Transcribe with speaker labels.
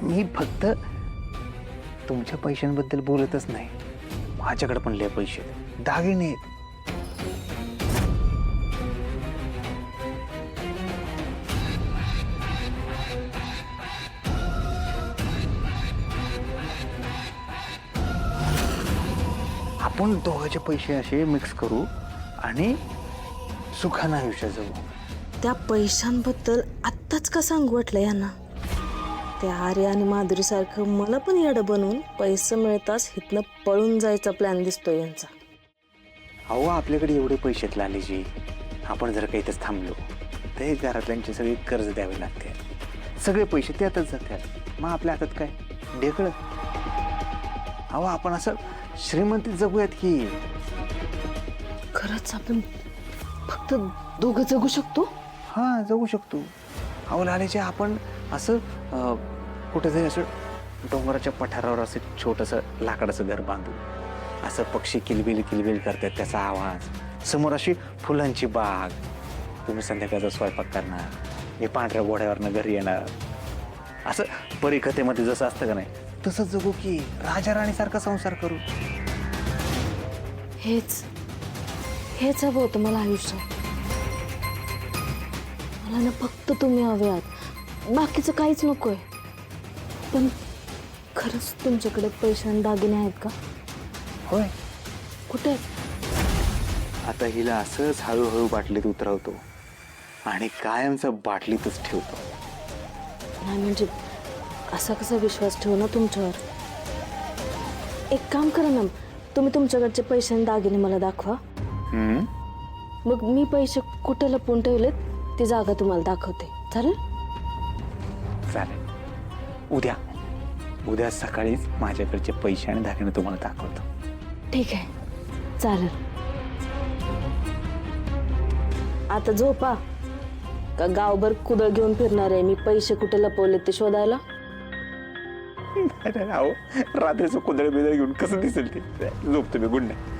Speaker 1: मी फक्त तुमच्या पैशांबद्दल बोलतच नाही, माझ्याकडे पण लय पैसे आहेत, दागिने आहेत. आपण दोघांचे पैसे असे मिक्स करू आणि सुखानं आयुष्य जगू.
Speaker 2: त्या पैशांबद्दल आत्ताच का सांगू वाटलं यांना? त्या आर्या आणि माधुरीसारखं मला पण येडं बनवून पैसे मिळताच इथनं पळून जायचा प्लॅन दिसतोय यांचा.
Speaker 1: अहो आपल्याकडे एवढे पैसे आहेत लालीजी, आपण जर काही इथंच थांबलो तर हे घरातल्यांचे सगळे कर्ज द्यावे लागते, सगळे पैसे त्यातच जातात, मग आपल्या हातात काय ढेकळं. अहो आपण असं श्रीमंतीत जगूयात की.
Speaker 2: खरंच आपण फक्त दोघं जगू शकतो?
Speaker 1: हां जगू शकतो. अहो लालीजी आपण असं कुठेतरी असं डोंगराच्या पठारावर असं छोटंसं लाकडाचं घर बांधू, असं पक्षी किलबिल किलबिल करतात त्याचा आवाज, समोर अशी फुलांची बाग, तुम्ही संध्याकाळचा स्वयंपाक करणार, मी पांढऱ्या घोड्यावरनं घरी येणार, असं परीकथेमध्ये जसं असतं का नाही तसंच जगू की, राजा राणीसारखा संसार करू.
Speaker 2: हेच हेच हवं होतं मला आयुष्यात. मला ना फक्त तुम्ही हवे आहात, बाकीचं काहीच नकोय. पण खरंच तुमच्याकडे पैसे आणि दागिने आहेत का?
Speaker 1: होय.
Speaker 2: कुठे?
Speaker 1: आता हिला असंच हळूहळू बाटलीत उतरवतो आणि कायमचं बाटलीतच ठेवतो.
Speaker 2: नाही म्हणजे असा कसा विश्वास ठेवू ना तुमच्यावर? एक काम करा ना, तुम्ही तुमच्याकडचे पैसे आणि दागिने मला दाखवा, मग मी पैसे कुठे लपवून ठेवलेत ती जागा तुम्हाला दाखवते. चालेल?
Speaker 1: चालेल. उद्या सकाळीच माझ्याकडचे पैसे आणि दागिने तुम्हाला दाखवतो.
Speaker 2: ठीक आहे, चालेल. आता झोपा का गावभर कुदळ घेऊन फिरणार आहे मी पैसे कुठे लपवले ते शोधायला?
Speaker 1: अहो रात्रीचं कुदळ बिदळ घेऊन कसं दिसेल ते. झोपतो मी. Good night.